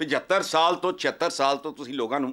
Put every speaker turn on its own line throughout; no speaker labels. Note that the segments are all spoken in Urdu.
75 ਸਾਲ ਤੋਂ 76 ਸਾਲ ਤੋਂ ਤੁਸੀਂ ਲੋਕਾਂ ਨੂੰ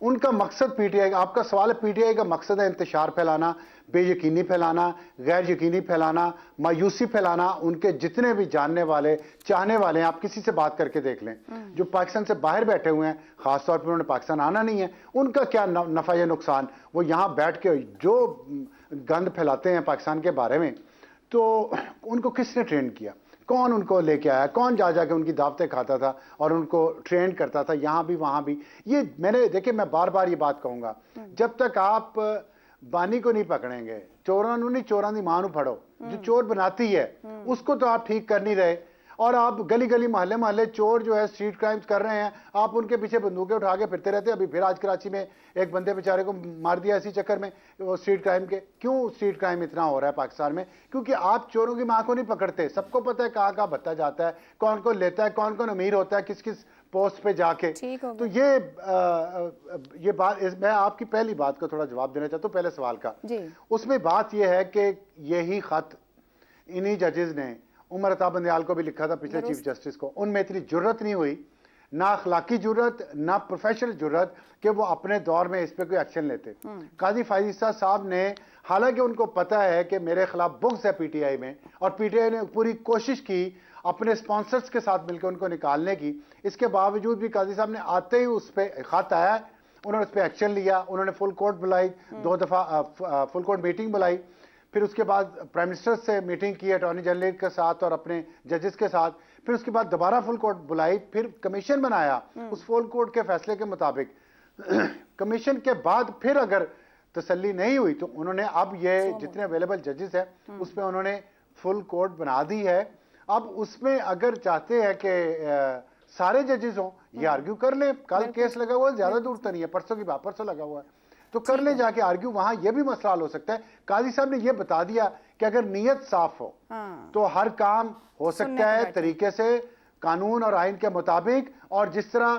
ان کا مقصد پی ٹی آئی کا، آپ کا سوال ہے پی ٹی آئی کا مقصد ہے انتشار پھیلانا، بے یقینی پھیلانا، غیر یقینی پھیلانا، مایوسی پھیلانا. ان کے جتنے بھی جاننے والے چاہنے والے ہیں، آپ کسی سے بات کر کے دیکھ لیں جو پاکستان سے باہر بیٹھے ہوئے ہیں، خاص طور پہ انہوں نے پاکستان آنا نہیں ہے، ان کا کیا نفع یا نقصان. وہ یہاں بیٹھ کے جو گند پھیلاتے ہیں پاکستان کے بارے میں، تو ان کو کس نے ٹرین کیا، کون ان کو لے کے آیا، کون جا کے ان کی دعوتیں کھاتا تھا اور ان کو ٹرین کرتا تھا یہاں بھی وہاں بھی. یہ میں نے دیکھیں، میں بار بار یہ بات کہوں گا، جب تک آپ بانی کو نہیں پکڑیں گے، چوراں نہیں چوراں دی ماں نو پھڑو، جو چور بناتی ہے اس کو تو آپ ٹھیک کر نہیں رہے. اور آپ گلی گلی محلے محلے چور جو ہے اسٹریٹ کرائمز کر رہے ہیں، آپ ان کے پیچھے بندوقیں اٹھا کے پھرتے رہتے ہیں. ابھی پھر آج کراچی میں ایک بندے بیچارے کو مار دیا اسی چکر میں، وہ اسٹریٹ کرائم کے. کیوں اسٹریٹ کرائم اتنا ہو رہا ہے پاکستان میں؟ کیونکہ آپ چوروں کی ماں کو نہیں پکڑتے. سب کو پتہ ہے کہاں کہاں بھتا جاتا ہے، کون کون لیتا ہے، کون کون امیر ہوتا ہے کس کس پوسٹ پہ جا کے. تو یہ بات، میں آپ کی پہلی بات کو تھوڑا جواب دینا چاہتا ہوں، پہلے سوال کا. اس میں بات یہ ہے کہ یہی خط انہی ججز نے عمر عطا بندیال کو بھی لکھا تھا، پچھلے چیف جسٹس کو. ان میں اتنی جرت نہیں ہوئی، نہ اخلاقی جرت نہ پروفیشنل جرت، کہ وہ اپنے دور میں اس پہ کوئی ایکشن لیتے. قاضی فائز عیسیٰ صاحب نے، حالانکہ ان کو پتا ہے کہ میرے خلاف بغض ہے پی ٹی آئی میں، اور پی ٹی آئی نے پوری کوشش کی اپنے سپانسرز کے ساتھ مل کے ان کو نکالنے کی، اس کے باوجود بھی قاضی صاحب نے آتے ہی اس پہ خط آیا، انہوں نے اس پہ ایکشن لیا. انہوں نے فل کورٹ بلائی، 2 دفعہ فل کورٹ میٹنگ بلائی. پھر اس کے بعد پرائم منسٹر سے میٹنگ کی اٹارنی جنرل کے ساتھ اور اپنے ججز کے ساتھ. پھر اس کے بعد دوبارہ فل کورٹ بلائی، پھر کمیشن بنایا اس فل کورٹ کے فیصلے کے مطابق. کمیشن کے بعد پھر اگر تسلی نہیں ہوئی تو انہوں نے اب یہ جتنے اویلیبل ججز ہیں اس پہ انہوں نے فل کورٹ بنا دی ہے. اب اس میں اگر چاہتے ہیں کہ سارے ججز ہوں، یہ آرگیو کر لیں. کل کیس لگا ہوا ہے، زیادہ دور تو نہیں ہے، پرسوں کی بات، پرسوں لگا ہوا ہے، تو کر لیں جا کے آرگیو. وہاں یہ بھی مسئلہ حل ہو سکتا ہے. قاضی صاحب نے یہ بتا دیا کہ اگر نیت صاف ہو تو ہر کام ہو سکتا ہے طریقے سے، قانون اور آئین کے مطابق. اور جس طرح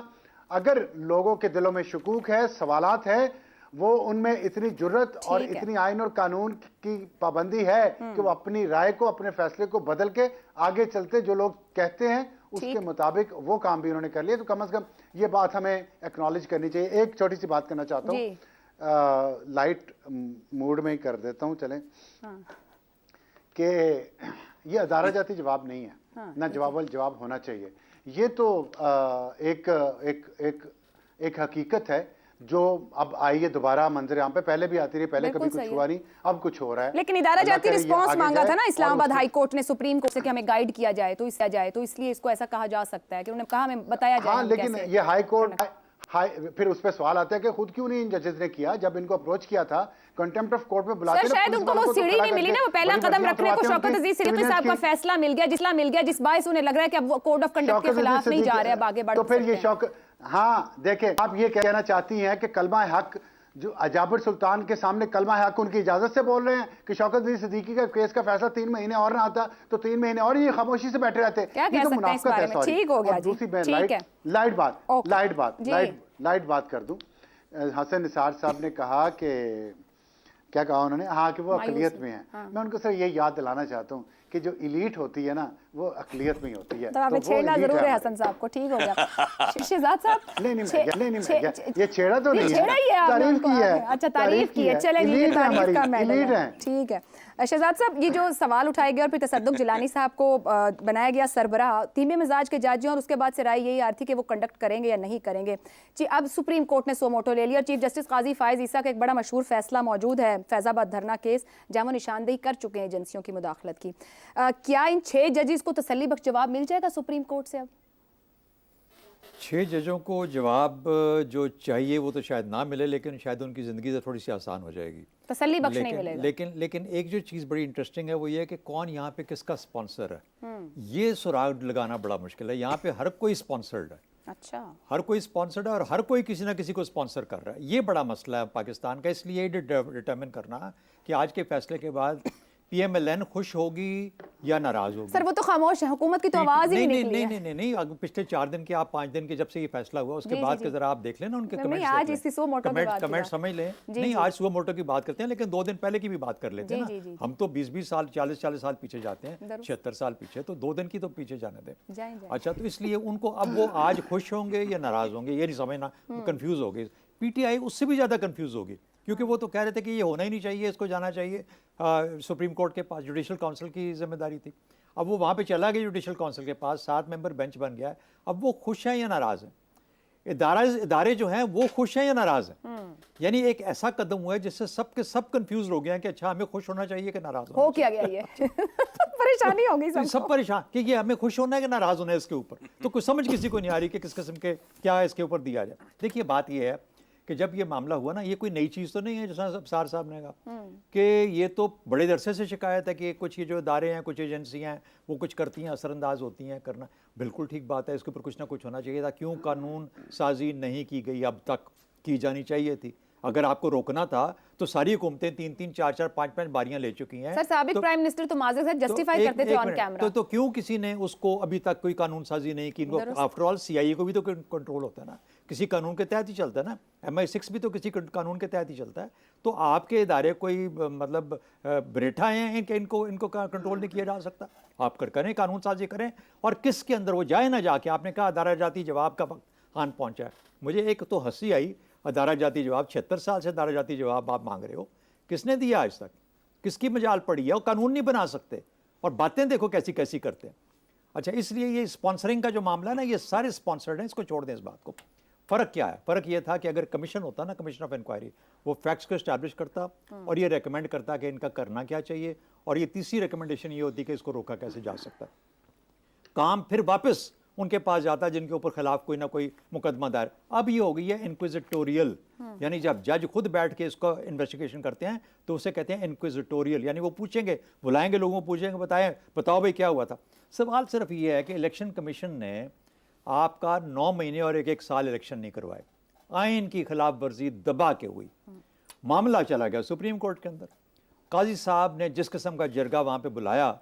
اگر لوگوں کے دلوں میں شکوک ہے، سوالات ہیں، وہ ان میں اتنی جرت اور اتنی آئین اور قانون کی پابندی ہے کہ وہ اپنی رائے کو، اپنے فیصلے کو بدل کے آگے چلتے جو لوگ کہتے ہیں اس کے مطابق وہ کام بھی انہوں نے کر لیا. تو کم از کم یہ بات ہمیں ایکنالج کرنی چاہیے. ایک چھوٹی سی بات کرنا چاہتا ہوں، لائٹ موڈ میں ہی کر دیتا ہوں، چلیں، کہ یہ ادارہ جاتی جواب نہیں ہے، نہ جواب الجواب ہونا چاہیے. یہ تو ایک حقیقت ہے جو اب آئی ہے دوبارہ منظر عام پہ. پہلے بھی آتی رہی، پہلے کبھی کچھ ہوا نہیں، اب کچھ ہو رہا ہے.
لیکن ادارہ جاتی رسپانس مانگا تھا نا اسلام آباد ہائی کورٹ نے سپریم کورٹ سے کہ ہمیں گائیڈ کیا جائے تو اس لیے اس کو ایسا کہا جا سکتا ہے کہ انہوں نے کہا ہمیں بتایا جائے.
ہاں، لیکن یہ ہائی کورٹ، پھر اس پہ سوال آتا ہے کہ خود کیوں نہیں ان ججز نے کیا جب ان کو اپروچ کیا تھا کنٹمپٹ آف کورٹ میں بلاتے.
سر شاید ان کو وہ سیڑھی نہیں ملی نا، وہ پہلا قدم رکھنے کو شوکت عزیز صدیقی صاحب کا فیصلہ مل گیا جس باعث انہیں لگ رہا ہے کہ اب وہ کوڈ آف کنڈکٹ کے خلاف نہیں جا رہے، اب آگے بڑھ سکتے ہیں.
تو پھر یہ شوکت، ہاں دیکھیں، آپ یہ کہنا چاہتی ہیں کہ کلمہ حق جو جابر سلطان کے سامنے کلمہ حق ان کی اجازت سے بول رہے ہیں کہ شوکت عزیز صدیقی کا کیس کا فیصلہ 3 مہینے اور نہ آتا تو 3 مہینے اور یہ خاموشی سے بیٹھے رہتے.
کیا کہہ سکتے ہیں اس بارے میں؟ ٹھیک ہو گیا جی، ٹھیک ہے.
لائٹ بات کر دوں. حسن نثار صاحب نے کہا کہ کیا کہا انہوں نے، ہاں کہ وہ اقلیت میں ہیں. میں ان کو سر یہ یاد دلانا چاہتا ہوں کہ جو ایلیٹ ہوتی ہے نا وہ اقلیت میں ہی ہوتی ہے.
تو آپ چھیڑنا ضرور ہے حسن صاحب کو. ٹھیک ہو گیا شہزاد صاحب.
نہیں، یہ چھیڑا تو نہیں
ہے،
تعریف کی ہے.
اچھا تعریف کی ہے، چلیں یہ تعریف کا میڈل ہے. ٹھیک ہے شہزاد صاحب، یہ جو سوال اٹھائے گئے اور پھر تصدق جیلانی صاحب کو بنایا گیا سربراہ، دھیمے مزاج کے جج ہیں اور اس کے بعد سے رائے یہی آئی تھی کہ وہ کنڈکٹ کریں گے یا نہیں کریں گے. جی اب سپریم کورٹ نے سو موٹو لے لیا اور چیف جسٹس قاضی فائز عیسیٰ کا ایک بڑا مشہور فیصلہ موجود ہے، فیض آباد دھرنا کیس، جہاں وہ نشاندہی کر چکے ہیں ایجنسیوں کی مداخلت کی. کیا ان 6 ججز کو تسلی بخش جواب مل جائے گا سپریم کورٹ سے؟ اب
6 ججوں کو جواب جو چاہیے وہ تو شاید نہ ملے، لیکن شاید ان کی زندگی سے تھوڑی سی آسان ہو جائے گی.
تسلی بخش نہیں ملے گا.
لیکن ایک جو چیز بڑی انٹرسٹنگ ہے وہ یہ ہے کہ کون یہاں پہ کس کا سپانسر ہے. یہ سراغ لگانا بڑا مشکل ہے. یہاں پہ ہر کوئی سپانسرڈ ہے. اچھا، ہر کوئی سپانسرڈ ہے اور ہر کوئی کسی نہ کسی کو سپانسر کر رہا ہے. یہ بڑا مسئلہ ہے پاکستان کا. اس لیے ڈٹرمن کرنا کہ آج کے فیصلے کے بعد پی ایم ایل این خوش ہوگی یا ناراض ہوگی.
سر وہ تو خاموش ہے، حکومت کی تو آواز ہی نہیں نکلی ہے.
نہیں، پچھلے 4 دن کے، آپ 5 دن کے جب سے یہ فیصلہ ہوا اس کے بعد کے ذرا آپ دیکھ لیں نا ان کے کمنٹ سمجھ لیں. نہیں، آج سو موٹو کی بات کرتے ہیں لیکن 2 دن پہلے کی بھی بات کر لیتے ہیں نا. ہم تو 20 سال 40 سال پیچھے جاتے ہیں، 76 سال پیچھے، تو 2 دن کی تو پیچھے جانے دیں. اچھا، تو اس لیے ان کو اب وہ آج خوش ہوں گے یا ناراض ہوں گے یہ نہیں سمجھنا، کنفیوز ہو گئے. پی ٹی آئی اس سے بھی زیادہ کنفیوز ہوگی، کیونکہ وہ تو کہہ رہے تھے کہ یہ ہونا ہی نہیں چاہیے، اس کو جانا چاہیے سپریم کورٹ کے پاس، جوڈیشل کونسل کی ذمہ داری تھی. اب وہ وہاں پہ چلا گیا جوڈیشل کونسل کے پاس، 7 ممبر بینچ بن گیا ہے. اب وہ خوش ہیں یا ناراض ہیں؟ ادارے جو ہیں وہ خوش ہیں یا ناراض ہیں؟ یعنی ایک ایسا قدم ہوا ہے جس سے سب کے سب کنفیوز ہو گئے ہیں کہ اچھا ہمیں خوش ہونا چاہیے کہ ناراض ہونا
ہو کیا گیا یہ پریشانی ہوگی
سب پریشان کہ یہ ہمیں خوش ہونا ہے کہ ناراض ہونا ہے اس کے اوپر. تو کوئی سمجھ کسی کو نہیں آ رہی کہ کس قسم کے کیا اس کے اوپر دیا جائے. دیکھیے بات یہ ہے کہ جب یہ معاملہ ہوا نا، یہ کوئی نئی چیز تو نہیں ہے جیسا ابصار صاحب نے کہا کہ یہ تو بڑے عرصے سے شکایت ہے کہ کچھ یہ جو ادارے ہیں، کچھ ایجنسیاں ہیں، وہ کچھ کرتی ہیں، اثر انداز ہوتی ہیں کرنا. بالکل ٹھیک بات ہے، اس کے اوپر کچھ نہ کچھ ہونا چاہیے تھا. کیوں قانون سازی نہیں کی گئی اب تک؟ کی جانی چاہیے تھی. اگر آپ کو روکنا تھا تو ساری حکومتیں 3-3 4-4 5-5 باریاں لے چکی ہیں.
سر سابق پرائم منسٹر تو معذرت سے جسٹیفائی کرتے تھے آن کیمرہ.
تو کیوں کسی نے اس کو ابھی تک کوئی قانون سازی نہیں کی؟ آفٹر آل سی آئی اے کو بھی تو کنٹرول ہوتا ہے نا، کسی قانون کے تحت ہی چلتا ہے نا. MI6 بھی تو کسی قانون کے تحت ہی چلتا ہے. تو آپ کے ادارے کوئی مطلب بریٹھا ہیں کہ ان کو کنٹرول نہیں کیا جا سکتا؟ آپ کریں قانون سازی کریں. اور کس کے اندر وہ جائے نہ جا کے. آپ نے کہا ادارہ جاتی جواب کا وقت آن پہنچا ہے. مجھے ایک تو ہنسی آئی، ادارہ جاتی جواب 76 سال سے ادارہ جاتی جواب آپ مانگ رہے ہو. کس نے دیا آج تک؟ کس کی مجال پڑی ہے؟ اور قانون نہیں بنا سکتے اور باتیں دیکھو کیسی کیسی کرتے ہیں. اچھا اس لیے یہ اسپانسرنگ کا جو معاملہ ہے نا، یہ سارے اسپانسرڈ ہیں، اس کو چھوڑ دیں اس بات کو. فرق کیا ہے؟ فرق یہ تھا کہ اگر کمیشن ہوتا نا، کمیشن آف انکوائری، وہ فیکٹس کو اسٹیبلش کرتا اور یہ ریکمینڈ کرتا کہ ان کا کرنا کیا چاہیے، اور یہ تیسری ریکمنڈیشن یہ ہوتی کہ اس کو روکا کیسے جا سکتا ہے. کام پھر واپس ان کے پاس جاتا جن کے اوپر خلاف کوئی نہ کوئی مقدمہ دائر. اب یہ ہو گئی ہے انکویزیٹوریل، یعنی جب جج خود بیٹھ کے اس کو انویسٹیگیشن کرتے ہیں تو اسے کہتے ہیں انکویزیٹوریل. یعنی وہ پوچھیں گے، بلائیں گے لوگوں کو، پوچھیں گے بتاؤ بھائی کیا ہوا تھا. سوال صرف یہ ہے کہ الیکشن کمیشن نے آپ کا 9 مہینے اور 1 سال الیکشن نہیں کروائے. آئین کی خلاف ورزی دبا کے ہوئی. معاملہ چلا گیا سپریم کورٹ کے اندر. قاضی صاحب نے جس قسم کا جرگہ وہاں پہ بلایا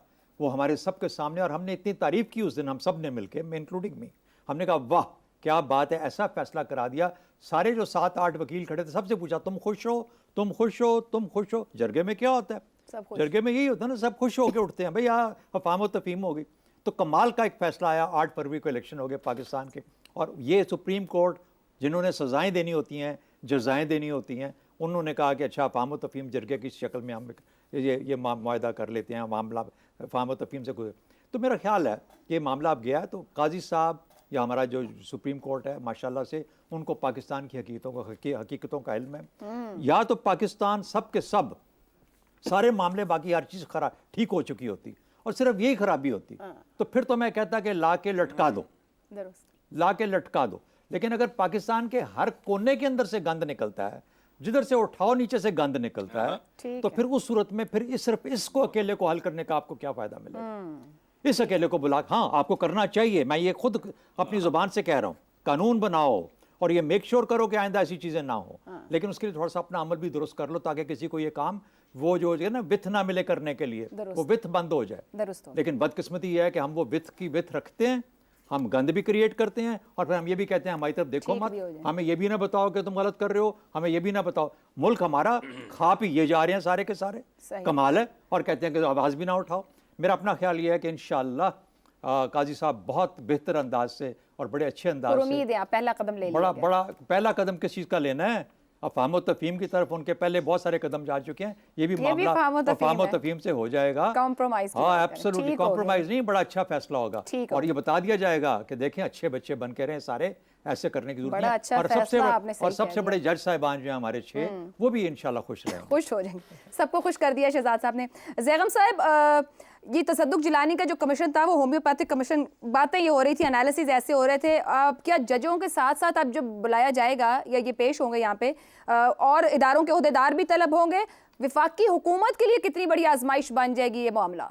وہ ہمارے سب کے سامنے، اور ہم نے اتنی تعریف کی اس دن، ہم سب نے مل کے، میں انکلوڈنگ می. ہم نے کہا واہ کیا بات ہے، ایسا فیصلہ کرا دیا. سارے جو 7-8 وکیل کھڑے تھے سب سے پوچھا تم خوش ہو، تم خوش ہو، تم خوش ہو. جرگے میں کیا ہوتا ہے؟ جرگے میں یہی ہوتا ہے نا، سب خوش ہو کے اٹھتے ہیں بھائی افہام و تفہیم ہو گئی. تو کمال کا ایک فیصلہ آیا. 8 فروری کو الیکشن ہو گئے پاکستان کے. اور یہ سپریم کورٹ جنہوں نے سزائیں دینی ہوتی ہیں، جزائیں دینی ہوتی ہیں، انہوں نے کہا کہ اچھا افہام و تفہیم جرگے کی شکل میں ہم یہ معاہدہ کر لیتے ہیں، معاملہ افہام و تفہیم سے گزرے. تو میرا خیال ہے کہ یہ معاملہ اب گیا. تو قاضی صاحب یا ہمارا جو سپریم کورٹ ہے ماشاءاللہ سے ان کو پاکستان کی حقیقتوں کا علم ہے. یا تو پاکستان سب کے سب سارے معاملے باقی ہر چیز ٹھیک ہو چکی ہوتی اور صرف یہی خرابی ہوتی، تو پھر تو میں کہتا کہ لا کے لٹکا دو، لا کے لٹکا دو. لیکن اگر پاکستان کے ہر کونے کے اندر سے گند نکلتا ہے، جدھر سے اٹھاؤ نیچے سے گند نکلتا ہے، تو پھر اس صورت میں پھر صرف اس کو اکیلے کو حل کرنے کا آپ کو کیا فائدہ ملے گا؟ اس اکیلے کو بلا، ہاں آپ کو کرنا چاہیے، میں یہ خود اپنی زبان سے کہہ رہا ہوں، قانون بناؤ اور یہ میک شور کرو کہ آئندہ ایسی چیزیں نہ ہو. لیکن اس کے لیے تھوڑا سا اپنا عمل بھی درست کر لو تاکہ کسی کو یہ کام وہ جو ہے نا وتھ نہ ملے کرنے کے لیے، وہ وتھ بند ہو جائے. لیکن بدقسمتی یہ ہے کہ ہم وہ وتھ رکھتے ہیں، ہم گند بھی کریٹ کرتے ہیں، اور پھر ہم یہ بھی کہتے ہیں ہماری طرف دیکھو مت، ہمیں یہ بھی نہ بتاؤ کہ تم غلط کر رہے ہو، ہمیں یہ بھی نہ بتاؤ. ملک ہمارا کھا پی یہ جا رہے ہیں سارے کے سارے، کمال ہے، اور کہتے ہیں کہ آواز بھی نہ اٹھاؤ. میرا اپنا خیال یہ ہے کہ انشاءاللہ قاضی صاحب بہت بہتر انداز سے اور بڑے اچھے انداز سے، امید ہے پہلا قدم لے لیا، بڑا پہلا قدم کس چیز کا لینا ہے؟ افہام و تفہیم کی طرف. ان کے پہلے بہت سارے قدم جا چکے ہیں، یہ بھی معاملہ افہام و تفہیم سے ہو جائے گا. ہاں ایبسولوٹلی کمپرومائز نہیں، بڑا اچھا فیصلہ ہوگا. اور یہ بتا دیا جائے گا کہ دیکھیں اچھے بچے بن کے رہیں سارے، ایسے کرنے کی ضرورت ہے. اور سب سے بڑے جج صاحبان جو ہیں ہمارے 6 وہ بھی انشاءاللہ خوش رہیں، خوش ہو جائیں گے.
سب کو خوش کر دیا شہزاد صاحب نے. زیغم صاحب، یہ تصدق جیلانی کا جو کمیشن تھا وہ ہومیوپیتھک کمیشن، باتیں یہ ہو رہی تھی، انالیسز ایسے ہو رہے تھے، کیا ججوں کے ساتھ ساتھ اب جب بلایا جائے گا یا یہ پیش ہوں گے یہاں پہ اور اداروں کے عہدیدار بھی طلب ہوں گے، وفاقی حکومت کے لیے کتنی بڑی آزمائش بن جائے گی یہ معاملہ؟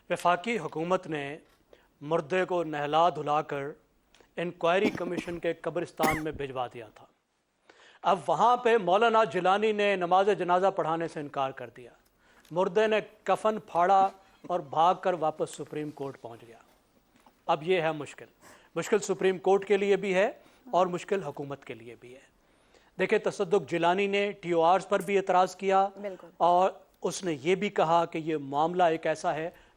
وفاقی حکومت نے مردے کو نہلا دھلا کر انکوائری کمیشن کے قبرستان میں بھجوا دیا تھا. اب وہاں پہ مولانا جیلانی نے نماز جنازہ پڑھانے سے انکار کر دیا. مردے نے کفن پھاڑا اور بھاگ کر واپس سپریم کورٹ پہنچ گیا. اب یہ ہے مشکل سپریم کورٹ کے لیے بھی ہے اور مشکل حکومت کے لیے بھی ہے. دیکھیں تصدق جیلانی نے ٹی او آرز پر بھی اعتراض کیا اور اس نے یہ بھی کہا کہ یہ معاملہ ایک ایسا ہے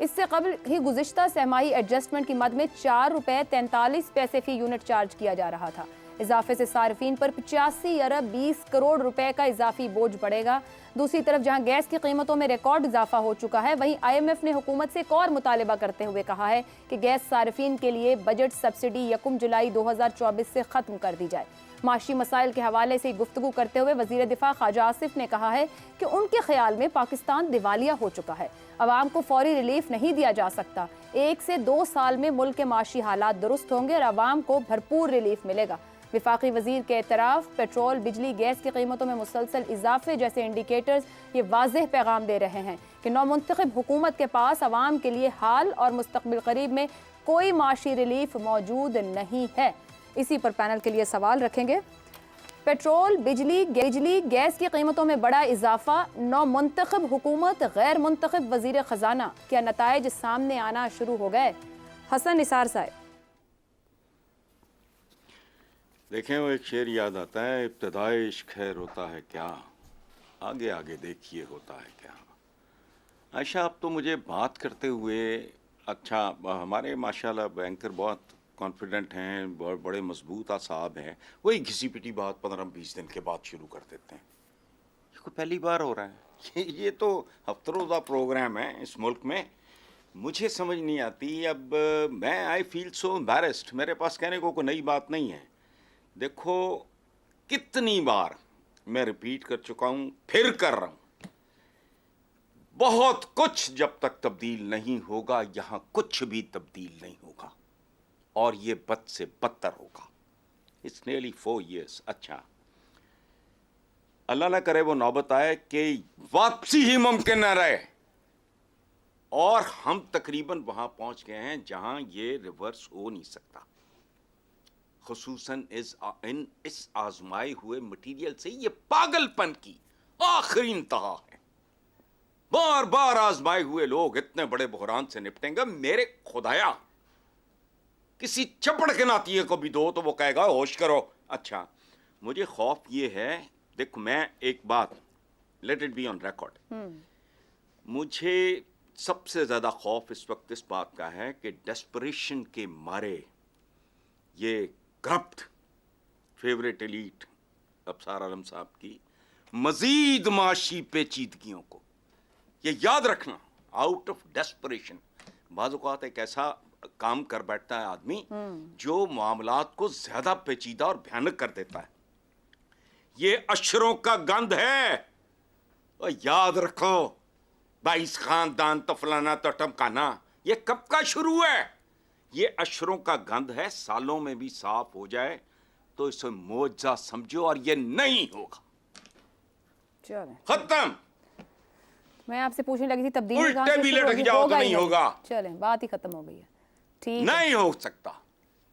اس سے قبل ہی گزشتہ سہمائی ایڈجسٹمنٹ کی مد میں 4 روپے 43 پیسے فی یونٹ چارج کیا جا رہا تھا۔ اضافے سے صارفین پر 85 ارب 20 کروڑ روپے کا اضافی بوجھ پڑے گا۔ دوسری طرف جہاں گیس کی قیمتوں میں ریکارڈ اضافہ ہو چکا ہے، وہیں آئی ایم ایف نے حکومت سے ایک اور مطالبہ کرتے ہوئے کہا ہے کہ گیس صارفین کے لیے بجٹ سبسڈی 1 جولائی 2024 سے ختم کر دی جائے۔ معاشی مسائل کے حوالے سے گفتگو کرتے ہوئے وزیر دفاع خواجہ آصف نے کہا ہے کہ ان کے خیال میں پاکستان دیوالیہ ہو چکا ہے، عوام کو فوری ریلیف نہیں دیا جا سکتا۔ 1 سے 2 سال میں ملک کے معاشی حالات درست ہوں گے اور عوام کو بھرپور ریلیف ملے گا۔ وفاقی وزیر کے اعتراف پیٹرول، بجلی، گیس کی قیمتوں میں مسلسل اضافے جیسے انڈیکیٹرز یہ واضح پیغام دے رہے ہیں کہ نومنتخب حکومت کے پاس عوام کے لیے حال اور مستقبل قریب میں کوئی معاشی ریلیف موجود نہیں ہے۔ اسی پر پینل کے لیے سوال رکھیں گے۔ پیٹرول، بجلی، گیس کی قیمتوں میں بڑا اضافہ، نومنتخب حکومت، غیر منتخب وزیر خزانہ، کیا نتائج سامنے آنا شروع ہو گئے؟ حسن نثار صاحب۔
دیکھیں، وہ ایک شعر یاد آتا ہے، ابتدائے عشق خیر ہوتا ہے کیا، آگے آگے دیکھیے ہوتا ہے کیا۔ عائشہ، اب تو مجھے بات کرتے ہوئے اچھا، ہمارے ماشاءاللہ بینکر بہت کانفیڈنٹ ہیں، بہت بڑے مضبوط اعصاب ہیں، وہی گھسی پٹی بات 15-20 دن کے بعد شروع کر دیتے ہیں۔ یہ کوئی پہلی بار ہو رہا ہے؟ یہ تو ہفتہ روزہ پروگرام ہے اس ملک میں۔ مجھے سمجھ نہیں آتی، اب میں آئی فیل سو امبیرسڈ، میرے پاس کہنے کو کوئی نئی بات نہیں ہے۔ دیکھو، کتنی بار میں ریپیٹ کر چکا ہوں، پھر کر رہا ہوں، بہت کچھ جب تک تبدیل نہیں ہوگا یہاں کچھ بھی تبدیل نہیں ہوگا، اور یہ بد سے بدتر ہوگا۔ It's nearly 4 years۔ اچھا، اللہ نہ کرے وہ نوبت آئے کہ واپسی ہی ممکن نہ رہے، اور ہم تقریباً وہاں پہنچ گئے ہیں جہاں یہ ریورس ہو نہیں سکتا، خصوصاً اس آزمائے ہوئے مٹیریل سے۔ یہ پاگل پن کی آخری انتہا ہے، بار بار آزمائے ہوئے لوگ اتنے بڑے بحران سے نپٹیں گے۔ میرے خدایا، کسی چپڑ کے ناتیے کو بھی دو تو وہ کہے گا ہوش کرو۔ اچھا، مجھے خوف یہ ہے، دیکھ میں ایک بات، let it be on record, مجھے سب سے زیادہ خوف اس وقت اس بات کا ہے کہ ڈیسپریشن کے مارے یہ کرپٹ فیوریٹ ایلیٹ ابصار عالم صاحب کی مزید معاشی پیچیدگیوں کو، یہ یاد رکھنا، آؤٹ آف ڈیسپریشن بعض اوقات ایک ایسا کام کر بیٹھتا ہے آدمی جو معاملات کو زیادہ پیچیدہ اور بھیانک کر دیتا ہے۔ یہ اشروں کا گند ہے، اور یاد رکھو 22 خاندان تو فلانا تو ٹمکانا، یہ کب کا شروع ہے؟ یہ اشروں کا گند ہے، سالوں میں بھی صاف ہو جائے تو اسے معجزہ سمجھو، اور یہ نہیں ہوگا۔ ختم۔
میں آپ سے پوچھنے لگی تھی تبدیلی
الٹے بھی لٹک جاؤ تو نہیں ہوگا۔
چلیں، بات ہی ختم ہو گئی ہے۔ ٹھیک،
نہیں ہو سکتا،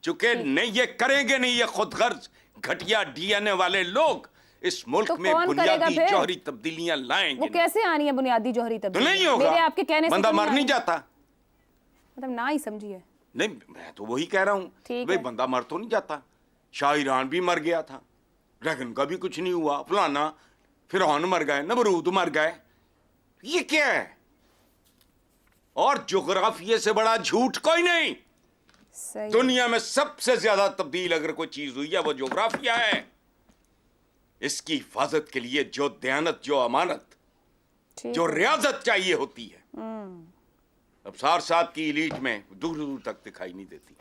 چونکہ نہیں، یہ کریں گے نہیں، یہ خود غرض گھٹیا ڈی این اے والے لوگ اس ملک میں بنیادی جوہری تبدیلیاں لائیں گے۔
وہ کیسے آنی ہے بنیادی جوہری
تو
تبدیلی؟
نہیں ہوگا،
میرے آپ کے کہنے سے
بندہ مر نہیں جاتا۔
مطلب نہ ہی سمجھیے۔
نہیں، میں تو وہی کہہ رہا ہوں، بھئی بندہ مر تو نہیں جاتا۔ شاہ ایران بھی مر گیا تھا، لیکن کبھی کچھ نہیں ہوا، فلانا فرعون مر گئے، نمرود مر گئے، یہ کیا ہے؟ اور جغرافیے سے بڑا جھوٹ کوئی نہیں۔ دنیا میں سب سے زیادہ تبدیل اگر کوئی چیز ہوئی ہے وہ جغرافیہ ہے۔ اس کی حفاظت کے لیے جو دیانت، جو امانت، جو ریاضت چاہیے ہوتی ہے، ابصار صاحب کی ایلیٹ میں دور دور تک دکھائی نہیں دیتی۔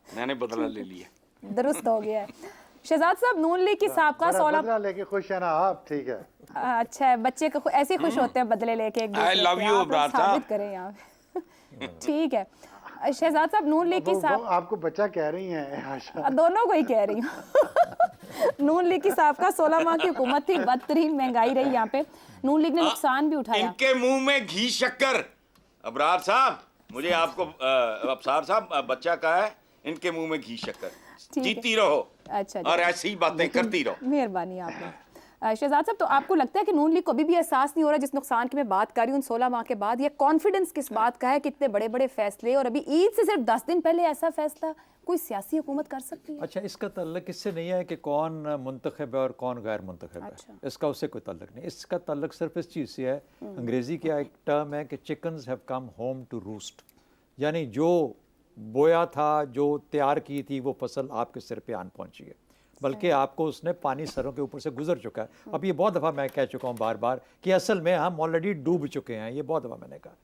میں نے بدلہ لے لیا،
درست ہو گیا ہے۔ شہزاد صاحب، نون لیگ کی سابقہ 16
بدلہ لے کے خوش ہیں نا آپ؟ ٹھیک ہے،
اچھا ہے، بچے ایسے خوش ہوتے ہیں بدلے لے کے ایک دوسرے سے۔
I love you، ابرار صاحب۔
ثابت کریں یہاں۔ ٹھیک ہے شہزاد صاحب، نون لیگ کی
آپ کو بچہ کہہ رہی ہیں عائشہ؟
دونوں کو ہی کہہ رہی ہوں۔ نون لیگ کی سابقہ 16 ماہ کی حکومت تھی، بدترین مہنگائی رہی یہاں پہ، نون لیگ نے نقصان بھی اٹھایا۔
ان کے منہ میں گھی شکر۔ ابرار صاحب، مجھے آپ کو ابصار صاحب بچہ کہا ہے، ان کے منہ میں گھی شکر، جیتی رہو اور ایسی باتیں کرتی رہو۔
مہربانی آپ نے۔ شہزاد صاحب، تو آپ کو لگتا ہے کہ نون لیگ کو ابھی بھی احساس نہیں ہو رہا جس نقصان کی میں بات کر رہی ہوں 16 ماہ کے بعد؟ یہ کانفیڈنس کس بات کا ہے کہ اتنے بڑے بڑے فیصلے، اور ابھی عید سے صرف 10 دن پہلے ایسا فیصلہ کوئی سیاسی حکومت کر سکتی ہے؟
اچھا، اس کا تعلق اس سے نہیں ہے کہ کون منتخب ہے اور کون غیر منتخب ہے، اس کا اس سے کوئی تعلق نہیں. اس کا تعلق صرف اس چیز سے ہے، انگریزی کا ایک ٹرم ہے کہ chickens have come home to roost, یعنی جو بویا تھا، جو تیار کی تھی وہ فصل آپ کے سر پہ آن پہنچی ہے، بلکہ آپ کو اس نے پانی سروں کے اوپر سے گزر چکا ہے. اب یہ بہت دفعہ میں کہہ چکا ہوں بار بار کہ اصل میں ہم آلریڈی ڈوب چکے ہیں. یہ بہت دفعہ میں نے کہا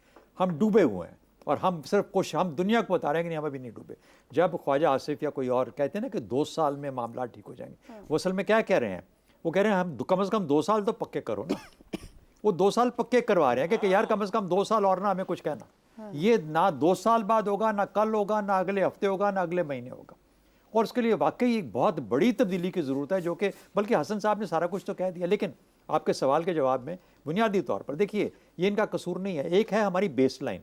ہم ڈوبے ہوئے ہیں، اور ہم صرف ہم دنیا کو بتا رہے ہیں کہ نہیں، ہم ابھی نہیں ڈوبے. جب خواجہ آصف یا کوئی اور کہتے ہیں نا کہ 2 سال میں معاملات ٹھیک ہو جائیں گے، وہ اصل میں کیا کہہ رہے ہیں؟ وہ کہہ رہے ہیں ہم کم از کم 2 سال تو پکے کرو نا. وہ 2 سال پکے کروا رہے ہیں کہ یار کم از کم 2 سال اور نہ ہمیں کچھ کہنا. یہ نہ 2 سال بعد ہوگا، نہ کل ہوگا، نہ اگلے ہفتے ہوگا، نہ اگلے مہینے ہوگا. اور اس کے لیے واقعی ایک بہت بڑی تبدیلی کی ضرورت ہے، جو کہ بلکہ حسن صاحب نے سارا کچھ تو کہہ دیا. لیکن آپ کے سوال کے جواب میں بنیادی طور پر دیکھیے، یہ ان کا قصور نہیں ہے. ایک ہے ہماری بیس لائن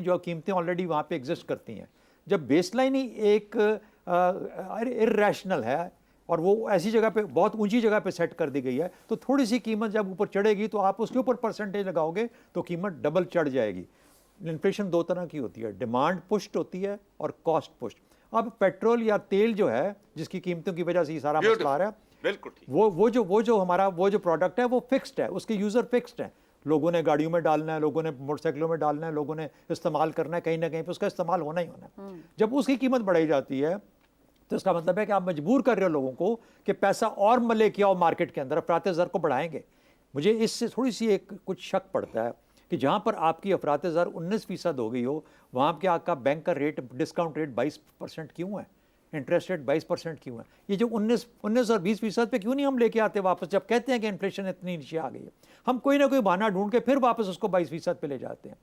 جو قیمتیں آلریڈی وہاں پہ ایگزسٹ کرتی ہیں. جب بیس لائن ہی ایک ارریشنل ہے اور وہ ایسی جگہ پہ بہت اونچی جگہ پہ سیٹ کر دی گئی ہے، تو تھوڑی سی قیمت جب اوپر چڑھے گی تو آپ اس کے اوپر پرسنٹیج لگاؤ گے تو قیمت ڈبل چڑھ جائے گی. انفلیشن 2 طرح کی ہوتی ہے، ڈیمانڈ پشٹ ہوتی ہے اور کاسٹ پشٹ. اب پیٹرول یا تیل جو ہے جس کی قیمتوں کی وجہ سے یہ سارا مسئلہ آ رہا ہے،
بالکل
وہ جو ہمارا وہ جو پروڈکٹ ہے وہ فکسڈ ہے، اس کے یوزر فکسڈ ہیں. لوگوں نے گاڑیوں میں ڈالنا ہے، لوگوں نے موٹر سائیکلوں میں ڈالنا ہے، لوگوں نے استعمال کرنا ہے، کہیں نہ کہیں پہ اس کا استعمال ہونا ہی ہونا ہے. جب اس کی قیمت بڑھائی جاتی ہے تو اس کا مطلب ہے کہ آپ مجبور کر رہے ہو لوگوں کو کہ پیسہ اور ملے کیا ہو مارکیٹ کے اندر، افراط زر کو بڑھائیں گے. مجھے اس سے تھوڑی سی ایک کچھ شک پڑتا ہے کہ جہاں پر آپ کی افراط زر 19% ہو گئی ہو، وہاں پہ آپ کا بینک کا ریٹ ڈسکاؤنٹ ریٹ 22% کیوں ہے، انٹرسٹ ریٹ 22% کیوں ہے؟ یہ جو 19 اور 20% پہ کیوں نہیں ہم لے کے آتے واپس، جب کہتے ہیں کہ انفلیشن اتنی نیچے آ گئی ہے؟ ہم کوئی نہ کوئی بہانہ ڈھونڈ کے پھر واپس اس کو 22% پہ لے جاتے ہیں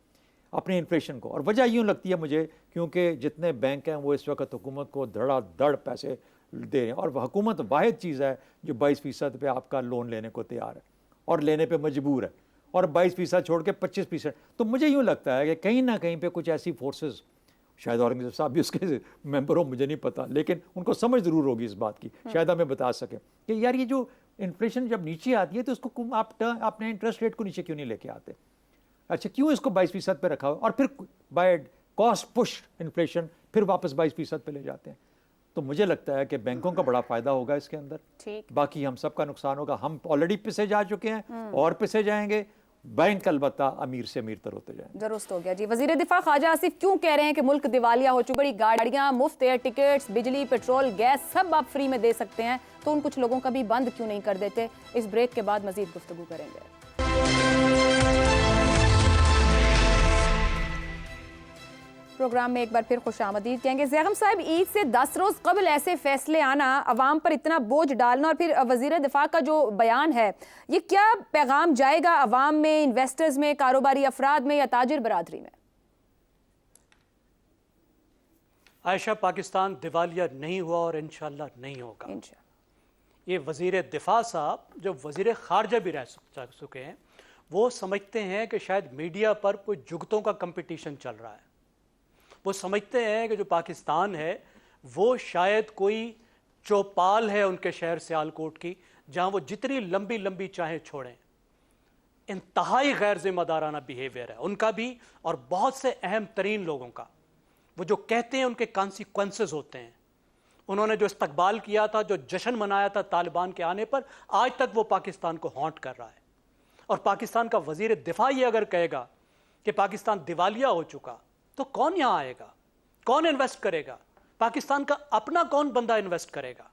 اپنی انفلیشن کو. اور وجہ یوں لگتی ہے مجھے، کیونکہ جتنے بینک ہیں وہ اس وقت حکومت کو دھڑا دھڑ پیسے دے رہے ہیں، اور حکومت واحد چیز ہے جو 22% پہ آپ کا لون لینے کو تیار ہے اور لینے پہ مجبور ہے، اور 22% چھوڑ کے 25%. تو مجھے یوں لگتا ہے کہ کہیں نہ کہیں پہ کچھ ایسی فورسز، شاید اورنگزیب صاحب بھی اس کے ممبر ہو، مجھے نہیں پتا، لیکن ان کو سمجھ ضرور ہوگی اس بات کی، شاید ہمیں بتا سکیں کہ یار یہ جو انفلیشن جب نیچے آتی ہے تو اس کو آپ اپنے انٹرسٹ ریٹ کو نیچے کیوں نہیں لے کے آتے؟ اچھا کیوں اس کو 22% پہ رکھا ہو اور پھر بائی کاسٹ پش انفلیشن پھر واپس 22% پہ لے جاتے ہیں؟ تو مجھے لگتا ہے کہ بینکوں کا بڑا فائدہ ہوگا اس کے اندر، باقی ہم سب کا نقصان ہوگا. ہم آلریڈی پسے جا چکے ہیں اور پسے جائیں گے، بینک البتہ امیر سے امیر تر ہوتے جائیں.
درست ہو گیا جی. وزیر دفاع خواجہ آصف کیوں کہہ رہے ہیں کہ ملک دیوالیہ ہو چکی؟ بڑی گاڑیاں، مفت ایئر ٹکٹس، بجلی، پیٹرول، گیس سب آپ فری میں دے سکتے ہیں، تو ان کچھ لوگوں کا بھی بند کیوں نہیں کر دیتے؟ اس بریک کے بعد مزید گفتگو کریں گے. پروگرام میں ایک بار پھر خوش آمدید کہیں گے. زیغم صاحب، عید سے 10 روز قبل ایسے فیصلے آنا، عوام پر اتنا بوجھ ڈالنا، اور پھر وزیر دفاع کا جو بیان ہے، یہ کیا پیغام جائے گا عوام میں، انویسٹرز میں، کاروباری افراد میں یا تاجر برادری میں؟
عائشہ، پاکستان دیوالیہ نہیں ہوا اور انشاءاللہ نہیں ہوگا. یہ وزیر دفاع صاحب جو وزیر خارجہ بھی رہ چکے ہیں، وہ سمجھتے ہیں کہ شاید میڈیا پر کوئی جگتوں کا کمپٹیشن چل رہا ہے. وہ سمجھتے ہیں کہ جو پاکستان ہے وہ شاید کوئی چوپال ہے ان کے شہر سیالکوٹ کی، جہاں وہ جتنی لمبی لمبی چاہیں چھوڑیں. انتہائی غیر ذمہ دارانہ بیہیویئر ہے ان کا بھی، اور بہت سے اہم ترین لوگوں کا. وہ جو کہتے ہیں ان کے کانسیکوینسز ہوتے ہیں. انہوں نے جو استقبال کیا تھا، جو جشن منایا تھا طالبان کے آنے پر، آج تک وہ پاکستان کو ہانٹ کر رہا ہے. اور پاکستان کا وزیر دفاع یہ اگر کہے گا کہ پاکستان دیوالیہ ہو چکا، تو کون یہاں آئے گا؟ کون انویسٹ کرے گا؟ پاکستان کا اپنا کون بندہ انویسٹ کرے گا؟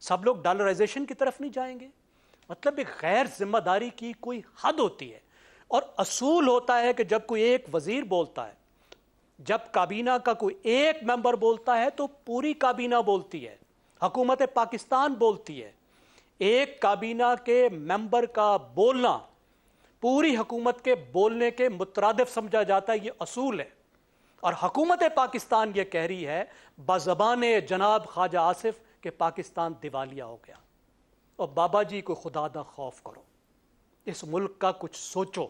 سب لوگ ڈالرائزیشن کی طرف نہیں جائیں گے؟ مطلب ایک غیر ذمہ داری کی کوئی حد ہوتی ہے. اور اصول ہوتا ہے کہ جب کوئی ایک وزیر بولتا ہے، جب کابینہ کا کوئی ایک ممبر بولتا ہے تو پوری کابینہ بولتی ہے، حکومت پاکستان بولتی ہے. ایک کابینہ کے ممبر کا بولنا پوری حکومت کے بولنے کے مترادف سمجھا جاتا ہے. یہ اصول ہے. اور حکومت پاکستان یہ کہہ رہی ہے بزبان جناب خواجہ آصف کہ پاکستان دیوالیہ ہو گیا. اور بابا جی کو خدا دا خوف کرو، اس ملک کا کچھ سوچو.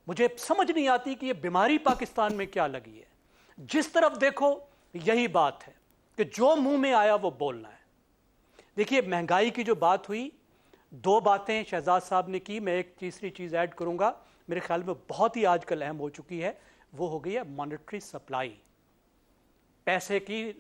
مجھے سمجھ نہیں آتی کہ یہ بیماری پاکستان میں کیا لگی ہے. جس طرف دیکھو یہی بات ہے کہ جو منہ میں آیا وہ بولنا ہے. دیکھیے مہنگائی کی جو بات ہوئی، 2 باتیں شہزاد صاحب نے کی، میں ایک تیسری چیز ایڈ کروں گا، میرے خیال میں بہت ہی آج کل اہم ہو چکی ہے، وہ ہو گئی ہے مانیٹری سپلائی.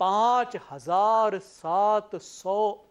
5,700